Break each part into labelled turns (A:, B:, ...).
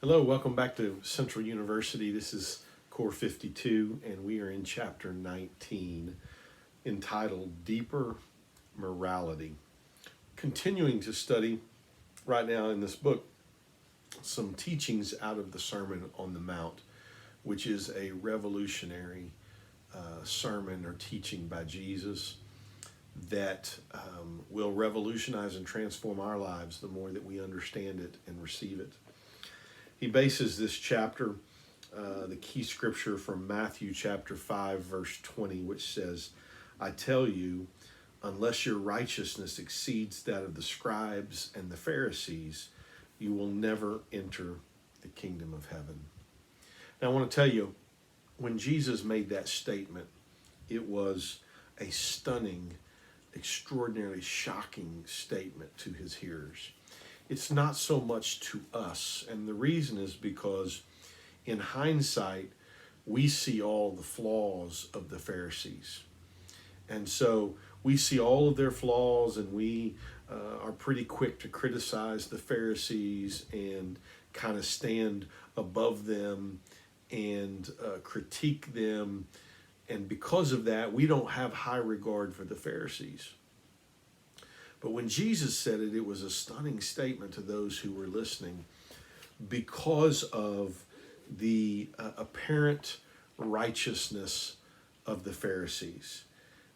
A: Hello, welcome back to Central University. This is Core 52, and we are in chapter 19 entitled Deeper Morality. Continuing to study right now in this book some teachings out of the Sermon on the Mount, which is a revolutionary sermon or teaching by Jesus that will revolutionize and transform our lives the more that we understand it and receive it. He bases this chapter, the key scripture from Matthew chapter 5, verse 20, which says, I tell you, unless your righteousness exceeds that of the scribes and the Pharisees, you will never enter the kingdom of heaven. Now, I want to tell you, when Jesus made that statement, it was a stunning, extraordinarily shocking statement to his hearers. It's not so much to us, and the reason is because in hindsight, we see all the flaws of the Pharisees. And so we see all of their flaws, and we are pretty quick to criticize the Pharisees and kind of stand above them and critique them. And because of that, we don't have high regard for the Pharisees. But when Jesus said it, it was a stunning statement to those who were listening because of the apparent righteousness of the Pharisees.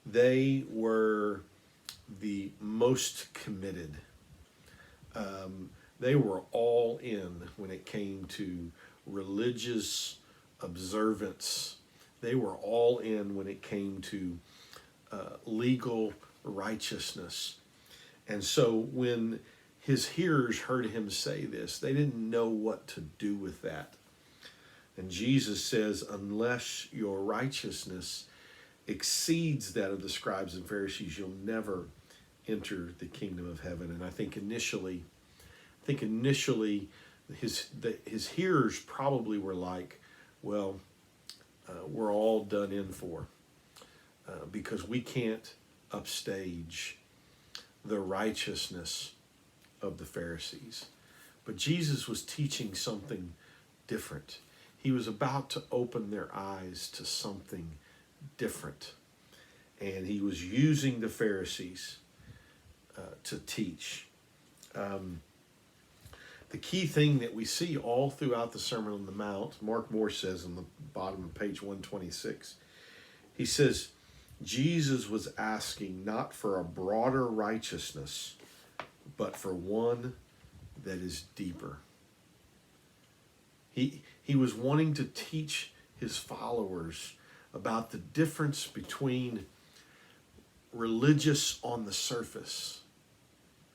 A: They were the most committed. They were all in when it came to religious observance. They were all in when it came to legal righteousness. And so when his hearers heard him say this, they didn't know what to do with that. And Jesus says, unless your righteousness exceeds that of the scribes and Pharisees, you'll never enter the kingdom of heaven. And I think initially his hearers probably were like, well, we're all done in for because we can't upstage the righteousness of the Pharisees. But Jesus was teaching something different. He was about to open their eyes to something different. And he was using the Pharisees to teach. The key thing that we see all throughout the Sermon on the Mount, Mark Moore says on the bottom of page 126, he says, Jesus was asking not for a broader righteousness, but for one that is deeper. He was wanting to teach his followers about the difference between religious on the surface,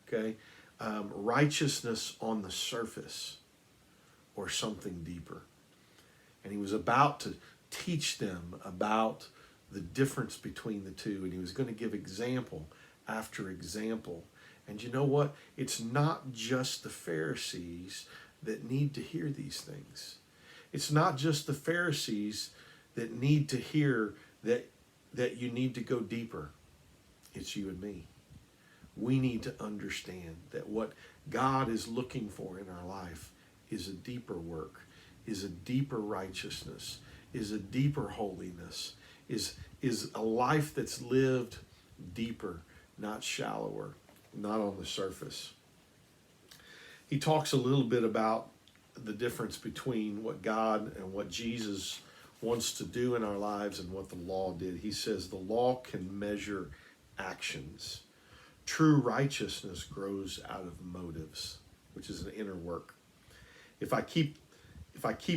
A: okay, righteousness on the surface, or something deeper. And he was about to teach them about the difference between the two, and he was going to give example after example. And you know what? It's not just the Pharisees that need to hear these things. It's not just the Pharisees that need to hear that you need to go deeper. It's you and me. We need to understand that what God is looking for in our life is a deeper work, is a deeper righteousness, is a deeper holiness, is a life that's lived deeper, not shallower, not on the surface. He talks a little bit about the difference between what God and what Jesus wants to do in our lives and what the law did. He says the law can measure actions. True righteousness grows out of motives, which is an inner work. If I keep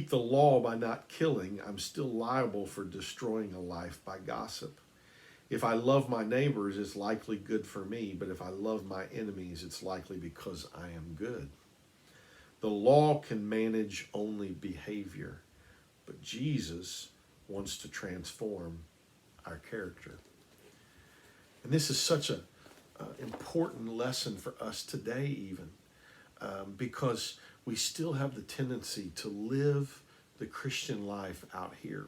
A: the law by not killing, I'm still liable for destroying a life by gossip. If I love my neighbors, it's likely good for me, but if I love my enemies, it's likely because I am good. The law can manage only behavior, but Jesus wants to transform our character. And this is such an important lesson for us today even, because we still have the tendency to live the Christian life out here.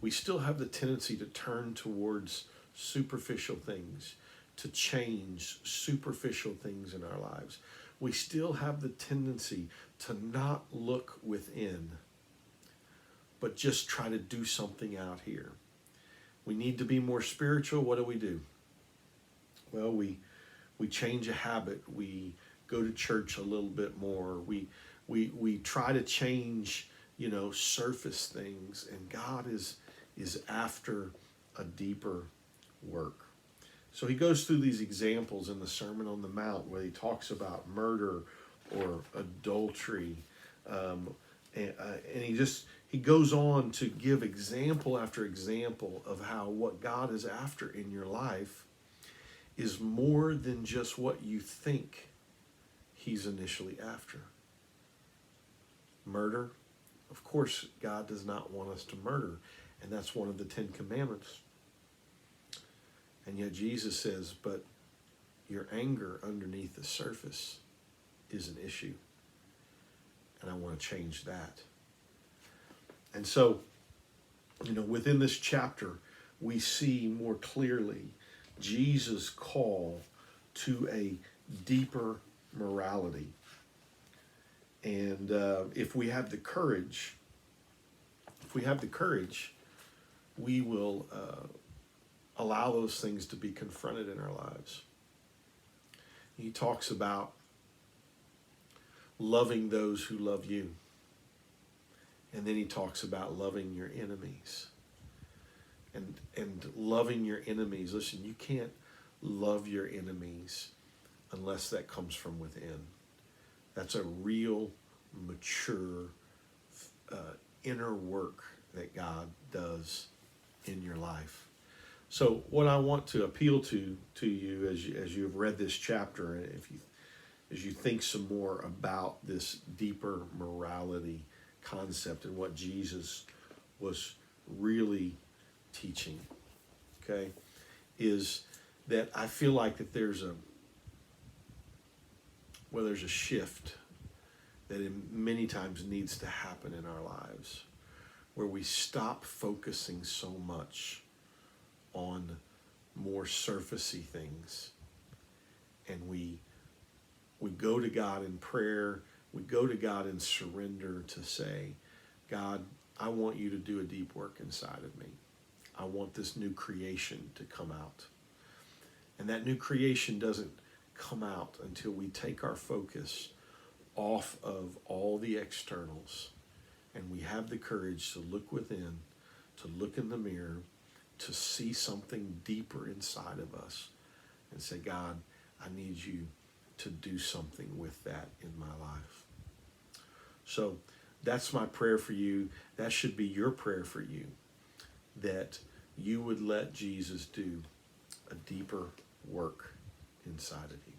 A: We still have the tendency to turn towards superficial things, to change superficial things in our lives. we still have the tendency to not look within, but just try to do something out here. We need to be more spiritual. What do? Well, we change a habit. We go to church a little bit more. We try to change, surface things, and God is after a deeper work. So he goes through these examples in the Sermon on the Mount where he talks about murder or adultery, and he goes on to give example after example of how what God is after in your life is more than just what you think he's initially after. Murder, of course, God does not want us to murder, and that's one of the 10 Commandments. And yet Jesus says, but your anger underneath the surface is an issue, and I want to change that. And so, within this chapter, we see more clearly Jesus' call to a deeper morality. And if we have the courage, we will allow those things to be confronted in our lives. He talks about loving those who love you. And then he talks about loving your enemies. And loving your enemies. Listen, you can't love your enemies unless that comes from within. That's a real, mature, inner work that God does in your life. So what I want to appeal to you as you have read this chapter, as you think some more about this deeper morality concept and what Jesus was really teaching, okay, is that I feel like that there's a shift that many times needs to happen in our lives, where we stop focusing so much on more surfacey things, and we go to God in prayer, we go to God in surrender to say, God, I want you to do a deep work inside of me. I want this new creation to come out. And that new creation doesn't come out until we take our focus off of all the externals, and we have the courage to look within, to look in the mirror, to see something deeper inside of us and say, God, I need you to do something with that in my life. So that's my prayer for you. That should be your prayer for you, that you would let Jesus do a deeper work inside of you.